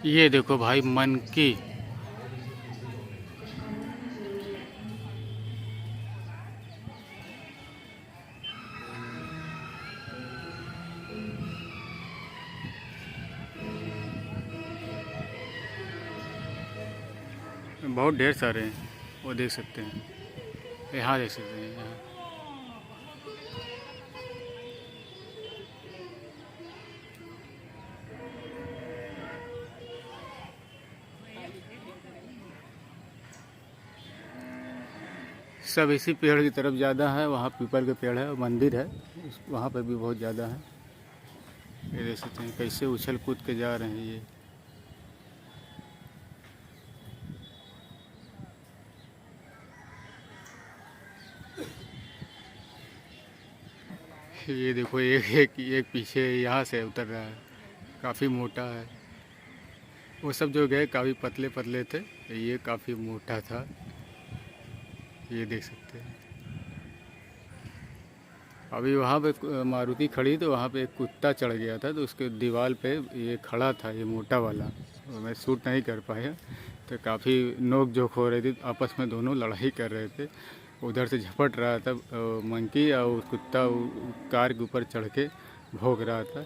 ये देखो भाई मन की बहुत ढेर सारे हैं, वो देख सकते हैं। यहाँ देख सकते हैं यहाँ। सब इसी पेड़ की तरफ ज़्यादा है, वहाँ पीपल के पेड़ है और मंदिर है, वहाँ पर भी बहुत ज़्यादा है। ये देख सकते हैं कैसे उछल कूद के जा रहे हैं ये देखो एक पीछे यहाँ से उतर रहा है, काफ़ी मोटा है। वो सब जो गए काफ़ी पतले पतले थे, ये काफ़ी मोटा था, ये देख सकते हैं। अभी वहाँ पे मारुति खड़ी तो वहाँ पे एक कुत्ता चढ़ गया था, तो उसके दीवार पे ये खड़ा था, ये मोटा वाला। तो मैं शूट नहीं कर पाया, तो काफ़ी नोक झोंक हो रही थी, आपस में दोनों लड़ाई कर रहे थे। उधर से झपट रहा था मंकी, और कुत्ता कार के ऊपर चढ़ के भौंक रहा था।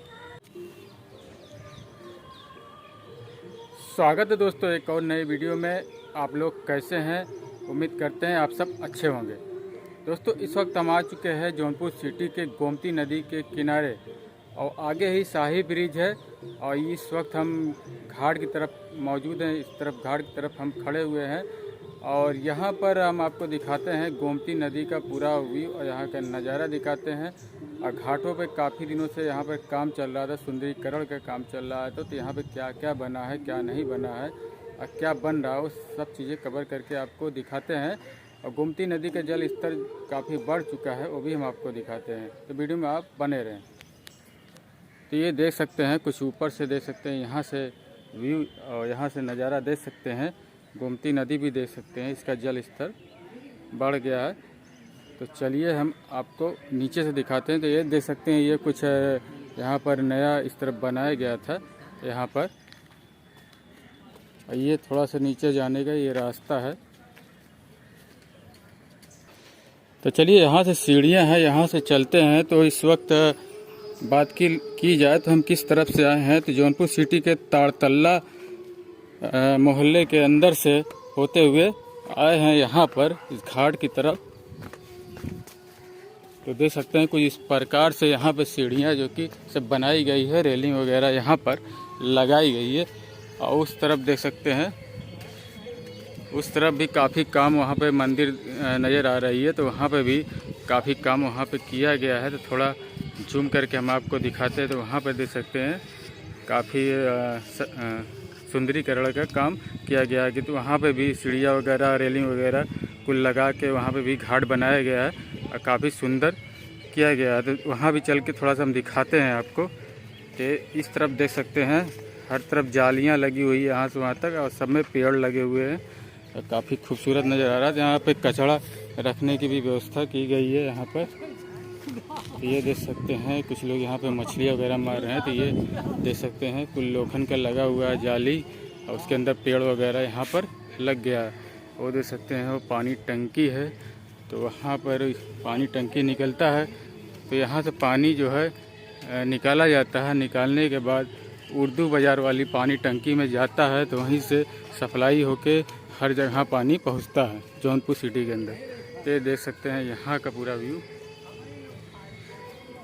स्वागत है दोस्तों एक और नई वीडियो में। आप लोग कैसे हैं? उम्मीद करते हैं आप सब अच्छे होंगे। दोस्तों इस वक्त हम आ चुके हैं जौनपुर सिटी के गोमती नदी के किनारे, और आगे ही शाही ब्रिज है। और इस वक्त हम घाट की तरफ मौजूद हैं, इस तरफ घाट की तरफ हम खड़े हुए हैं। और यहाँ पर हम आपको दिखाते हैं गोमती नदी का पूरा व्यू और यहाँ का नज़ारा दिखाते हैं। और घाटों पे काफ़ी दिनों से यहाँ पर काम चल रहा था, सुंदरीकरण का काम चल रहा है। तो यहाँ पे क्या क्या बना है, क्या नहीं बना है और क्या बन रहा है, वो सब चीज़ें कवर करके आपको दिखाते हैं। और गोमती नदी का जल स्तर काफ़ी बढ़ चुका है, वो भी हम आपको दिखाते हैं, तो वीडियो में आप बने रहें। तो ये देख सकते हैं, कुछ ऊपर से देख सकते हैं, यहाँ से व्यू और यहाँ से नज़ारा देख सकते हैं। गोमती नदी भी देख सकते हैं, इसका जल स्तर बढ़ गया है। तो चलिए हम आपको नीचे से दिखाते हैं। तो ये देख सकते हैं, ये कुछ यहाँ पर नया इस तरफ बनाया गया था यहाँ पर। ये थोड़ा सा नीचे जाने का ये रास्ता है। तो चलिए यहाँ से सीढ़ियाँ हैं, यहाँ से चलते हैं। तो इस वक्त बात की जाए तो हम किस तरफ से आए हैं, तो जौनपुर सिटी के ताड़तल्ला मोहल्ले के अंदर से होते हुए आए हैं यहाँ पर इस घाट की तरफ। तो देख सकते हैं कुछ इस प्रकार से यहाँ पर सीढ़ियाँ जो कि सब बनाई गई है, रेलिंग वगैरह यहाँ पर लगाई गई है। और उस तरफ देख सकते हैं, उस तरफ भी काफ़ी काम, वहाँ पे मंदिर नज़र आ रही है, तो वहाँ पे भी काफ़ी काम वहाँ पे किया गया है। तो थोड़ा जूम करके हम आपको दिखाते हैं। तो वहाँ पे देख सकते हैं काफ़ी सुंदरीकरण का काम किया गया है कि तो वहाँ पे भी सीढ़ियाँ वगैरह, रेलिंग वगैरह कुल लगा के वहाँ पे भी घाट बनाया गया है और काफ़ी सुंदर किया गया है। तो वहाँ भी चल के थोड़ा सा हम दिखाते हैं आपको। कि इस तरफ देख सकते हैं, हर तरफ जालियाँ लगी हुई है यहाँ से वहाँ तक, और सब में पेड़ लगे हुए हैं। काफ़ी खूबसूरत नज़र आ रहा है। यहाँ पे कचरा रखने की भी व्यवस्था की गई है यहाँ पर। ये देख सकते हैं कुछ लोग यहाँ पे मछलियाँ वगैरह मार रहे हैं। तो ये देख सकते हैं कुल लोखंड का लगा हुआ है जाली, और उसके अंदर पेड़ वगैरह यहाँ पर लग गया है। वो देख सकते हैं वो पानी टंकी है, तो वहाँ पर पानी टंकी निकलता है। तो यहाँ से पानी जो है निकाला जाता है। निकालने के बाद उर्दू बाज़ार वाली पानी टंकी में जाता है, तो वहीं से सप्लाई होके हर जगह पानी पहुंचता है जौनपुर सिटी के अंदर। ये देख सकते हैं यहाँ का पूरा व्यू,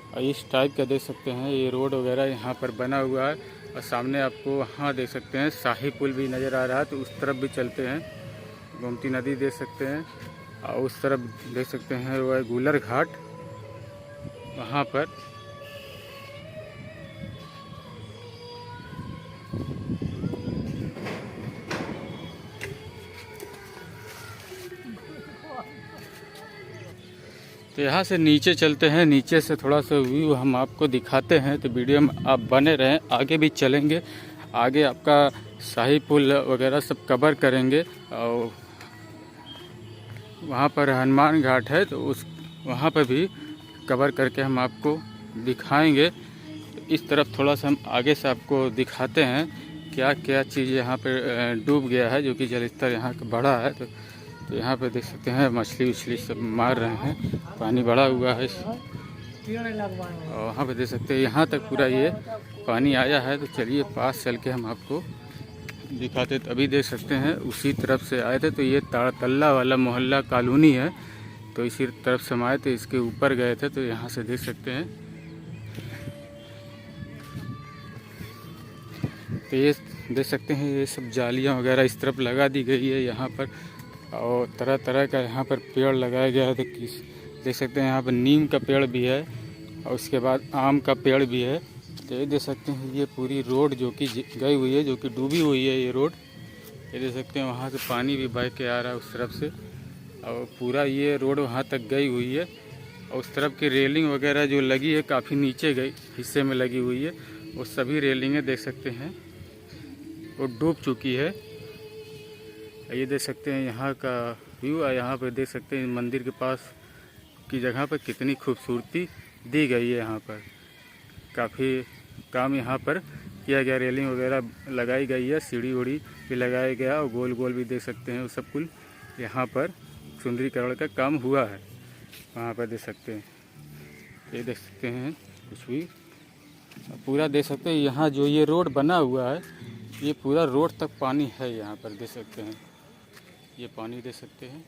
और इस टाइप का देख सकते हैं ये रोड वगैरह यहाँ पर बना हुआ है। और सामने आपको वहाँ देख सकते हैं शाही पुल भी नज़र आ रहा है, तो उस तरफ भी चलते हैं। गोमती नदी देख सकते हैं, और उस तरफ देख सकते हैं वो है गुलर घाट, वहाँ पर। तो यहाँ से नीचे चलते हैं, नीचे से थोड़ा सा व्यू हम आपको दिखाते हैं। तो वीडियो में आप बने रहें, आगे भी चलेंगे, आगे आपका शाही पुल वगैरह सब कवर करेंगे। और वहाँ पर हनुमान घाट है, तो उस वहाँ पर भी कवर करके हम आपको दिखाएंगे। इस तरफ थोड़ा सा हम आगे से आपको दिखाते हैं क्या क्या चीज़ यहाँ पे डूब गया है, जो कि जल स्तर यहाँ का बढ़ा है। तो यहाँ पे देख सकते हैं मछली उछली सब मार रहे हैं, पानी बढ़ा हुआ है। और वहाँ पे देख सकते हैं यहाँ तक पूरा ये पानी आया है। तो चलिए पास चल के हम आपको दिखाते। तो अभी देख सकते हैं उसी तरफ से आए थे। तो ये ताड़तल्ला वाला मोहल्ला कॉलोनी है, तो इसी तरफ से हम आए थे, इसके ऊपर गए थे। तो यहाँ से देख सकते हैं, तो ये देख सकते हैं ये सब जालियाँ वगैरह इस तरफ लगा दी गई है यहाँ पर, और तरह तरह का यहाँ पर पेड़ लगाया गया है। तो देख सकते हैं यहाँ पर नीम का पेड़ भी है, और उसके बाद आम का पेड़ भी है। तो ये देख सकते हैं ये पूरी रोड जो कि गई हुई है, जो कि डूबी हुई है ये रोड। ये देख सकते हैं वहाँ से पानी भी बह के आ रहा है उस तरफ से, और पूरा ये रोड वहाँ तक गई हुई है। और उस तरफ की रेलिंग वगैरह जो लगी है काफ़ी नीचे गई हिस्से में लगी हुई है, वो सभी रेलिंगें देख सकते हैं वो डूब चुकी है। ये देख सकते हैं यहाँ का व्यू है। यहाँ पर देख सकते हैं मंदिर के पास की जगह पर कितनी खूबसूरती दी गई है। यहाँ पर काफ़ी काम यहाँ पर किया गया, रेलिंग वगैरह लगाई गई है, सीढ़ी उड़ी भी लगाया गया, और गोल गोल भी देख सकते हैं वो सब कुल यहाँ पर सुंदरीकरण का काम हुआ है। वहाँ पर देख सकते हैं, ये देख सकते हैं कुछ भी पूरा देख सकते हैं। यहाँ जो ये रोड बना हुआ है, ये पूरा रोड तक पानी है। यहाँ पर देख सकते हैं ये पानी देख सकते हैं।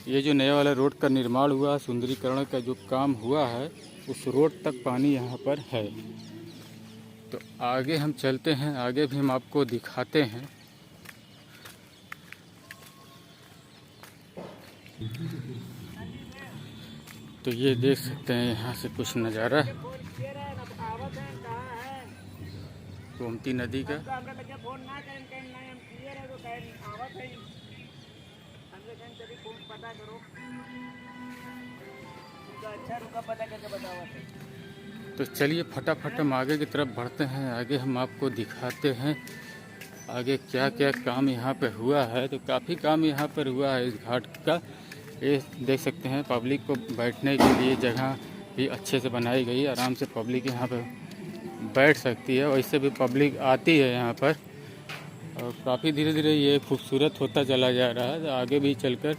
ये जो नया वाला रोड का निर्माण हुआ, सुंदरीकरण का जो काम हुआ है, उस रोड तक पानी यहाँ पर है। तो आगे हम चलते हैं, आगे भी हम आपको दिखाते हैं। तो ये देख सकते हैं यहाँ से कुछ नज़ारा गोमती नदी का। तो चलिए फटाफट हम आगे की तरफ बढ़ते हैं, आगे हम आपको दिखाते हैं आगे क्या क्या काम यहाँ पे हुआ है। तो काफ़ी काम यहाँ पर हुआ है इस घाट का। ये देख सकते हैं पब्लिक को बैठने के लिए जगह भी अच्छे से बनाई गई है, आराम से पब्लिक यहाँ पे बैठ सकती है। वैसे भी पब्लिक आती है यहाँ पर, और काफ़ी धीरे धीरे ये खूबसूरत होता चला जा रहा है। तो आगे भी चलकर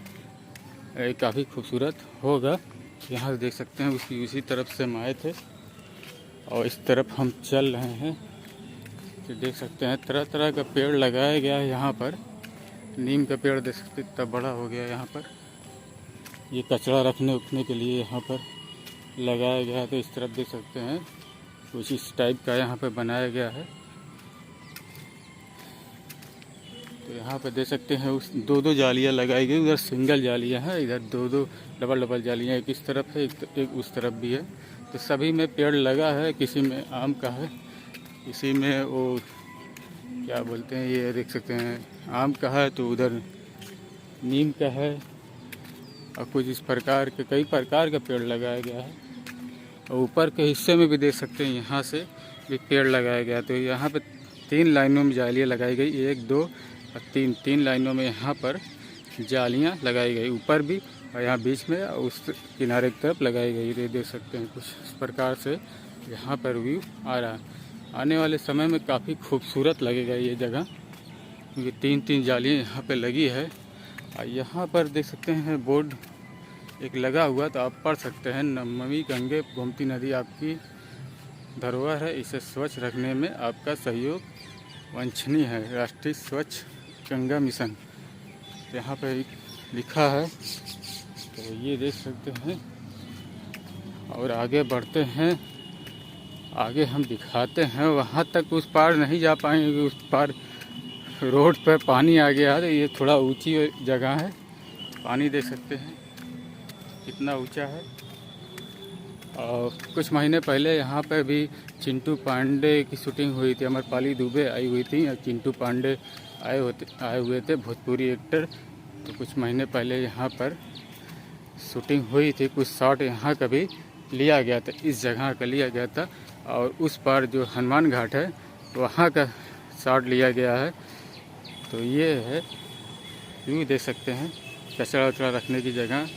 काफ़ी खूबसूरत होगा। यहाँ देख सकते हैं उसी तरफ से हम आए थे, और इस तरफ हम चल रहे हैं। तो देख सकते हैं तरह तरह का पेड़ लगाया गया है यहाँ पर। नीम का पेड़ देख सकते इतना बड़ा हो गया यहाँ पर। ये कचरा रखने उखने के लिए यहाँ पर लगाया गया है। तो इस तरफ देख सकते हैं कुछ इस टाइप का यहाँ पर बनाया गया है। तो यहाँ पर देख सकते हैं उस दो जालियाँ लगाई गई, उधर सिंगल जालियाँ हैं, इधर दो डबल जालियाँ, एक इस तरफ है एक उस तरफ भी है। तो सभी में पेड़ लगा है, किसी में आम का है, किसी में वो क्या बोलते हैं, ये देख सकते हैं आम का है, तो उधर नीम का है, और कुछ इस प्रकार के कई प्रकार का पेड़ लगाया गया है। और ऊपर के हिस्से में भी देख सकते हैं यहाँ से भी पेड़ लगाया गया। तो यहाँ पे 3 लाइनों में जालियाँ लगाई गई, 1 2 और 3 लाइनों में यहाँ पर जालियाँ लगाई गई, ऊपर भी और यहाँ बीच में उस किनारे की तरफ लगाई गई। ये देख सकते हैं कुछ इस प्रकार से यहाँ पर व्यू आ रहा है। आने वाले समय में काफ़ी खूबसूरत लगेगा ये जगह, क्योंकि 3 जालियाँ यहाँ पे लगी है। और यहाँ पर देख सकते हैं बोर्ड एक लगा हुआ, तो आप पढ़ सकते हैं, नमामि गंगे गोमती नदी आपकी धरोहर है, इसे स्वच्छ रखने में आपका सहयोग वांछनीय है, राष्ट्रीय स्वच्छ गंगा मिशन। यहाँ पे लिखा है, तो ये देख सकते हैं। और आगे बढ़ते हैं, आगे हम दिखाते हैं। वहाँ तक उस पार नहीं जा पाएंगे, उस पार रोड पर पानी आ गया है। तो ये थोड़ा ऊंची जगह है, पानी देख सकते हैं कितना ऊंचा है। और कुछ महीने पहले यहाँ पर भी चिंटू पांडे की शूटिंग हुई थी, अमरपाली दुबे आई हुई थी, और चिंटू पांडे आए हुए थे, भोजपुरी एक्टर। तो कुछ महीने पहले यहाँ पर शूटिंग हुई थी, कुछ शॉट यहाँ का भी लिया गया था, इस जगह का लिया गया था। और उस पार जो हनुमान घाट है वहाँ का शॉट लिया गया है। तो ये है, यूँ देख सकते हैं कचरा वचरा रखने की जगह,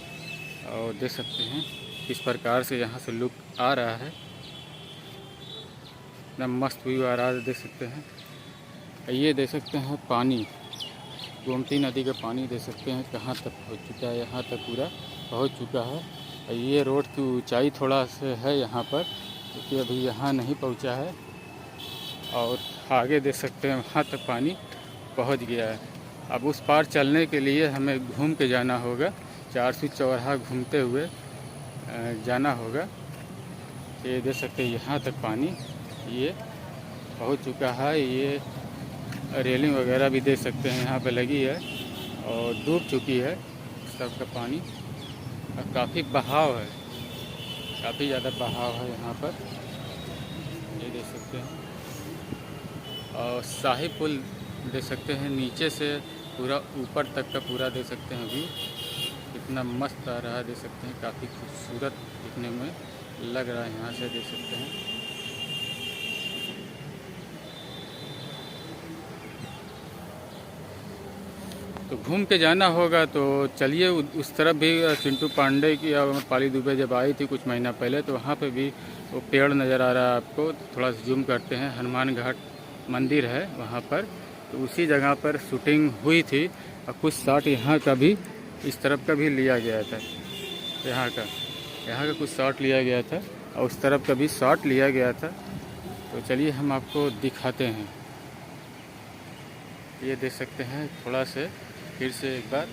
और देख सकते हैं किस प्रकार से यहाँ से लुक आ रहा है, एकदम मस्त व्यू आ रहा है, देख सकते हैं। ये देख सकते हैं पानी, गोमती नदी का पानी देख सकते हैं कहाँ तक पहुँच चुका है, यहाँ तक पूरा पहुँच चुका है। ये रोड की ऊंचाई थोड़ा सा है यहाँ पर, क्योंकि अभी यहाँ नहीं पहुँचा है। और आगे देख सकते हैं वहाँ तक पानी पहुँच गया है। अब उस पार चलने के लिए हमें घूम के जाना होगा, 400 चौराहा घूमते हुए जाना होगा। ये देख सकते हैं यहाँ तक पानी ये पहुँच चुका है। ये रेलिंग वगैरह भी देख सकते हैं यहाँ पे लगी है और डूब चुकी है सब का पानी। और काफ़ी बहाव है, काफ़ी ज़्यादा बहाव है यहाँ पर, ये देख सकते हैं। और शाही पुल देख सकते हैं नीचे से पूरा ऊपर तक का पूरा देख सकते हैं व्यू, कितना मस्त आ रहा है, देख सकते हैं। काफ़ी खूबसूरत दिखने में लग रहा है, यहाँ से देख सकते हैं। तो घूम के जाना होगा, तो चलिए उस तरफ भी चिंटू पांडे की या पाली दुबे जब आई थी कुछ महीना पहले, तो वहाँ पे भी वो पेड़ नज़र आ रहा है आपको। थोड़ा सा जूम करते हैं, हनुमान घाट मंदिर है वहाँ पर, तो उसी जगह पर शूटिंग हुई थी। और कुछ शॉट यहाँ का भी, इस तरफ का भी लिया गया था, यहाँ का कुछ शॉट लिया गया था और उस तरफ का भी शॉट लिया गया था। तो चलिए हम आपको दिखाते हैं। ये देख सकते हैं थोड़ा से फिर से एक बार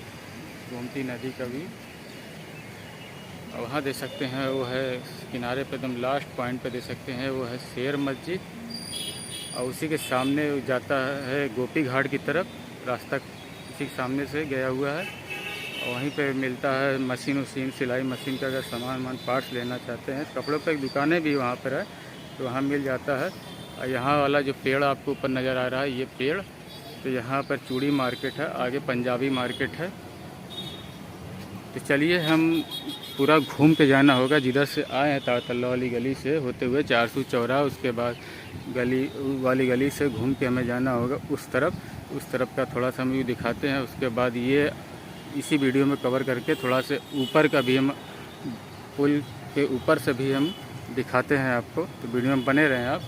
गोमती नदी का भी। और वहाँ देख सकते हैं वो है किनारे पे, एकदम लास्ट पॉइंट पे देख सकते हैं वो है शेर मस्जिद। और उसी के सामने जाता है गोपी घाट की तरफ, रास्ता इसी के सामने से गया हुआ है। और वहीं पे मिलता है मशीन सिलाई मशीन का अगर सामान पार्ट्स लेना चाहते हैं। कपड़ों पर एक दुकानें भी वहाँ पर है, तो वहाँ मिल जाता है। और यहाँ वाला जो पेड़ आपको ऊपर नज़र आ रहा है, ये पेड़, तो यहाँ पर चूड़ी मार्केट है, आगे पंजाबी मार्केट है। तो चलिए हम पूरा घूम के जाना होगा, जिधर से आए हैं तारतल्ला वाली गली से होते हुए 400 चौराहा, उसके बाद गली वाली गली से घूम के हमें जाना होगा उस तरफ का थोड़ा सा हम भी दिखाते हैं। उसके बाद ये इसी वीडियो में कवर करके थोड़ा से ऊपर का भी हम, पुल के ऊपर से भी हम दिखाते हैं आपको। तो वीडियो में बने रहें आप।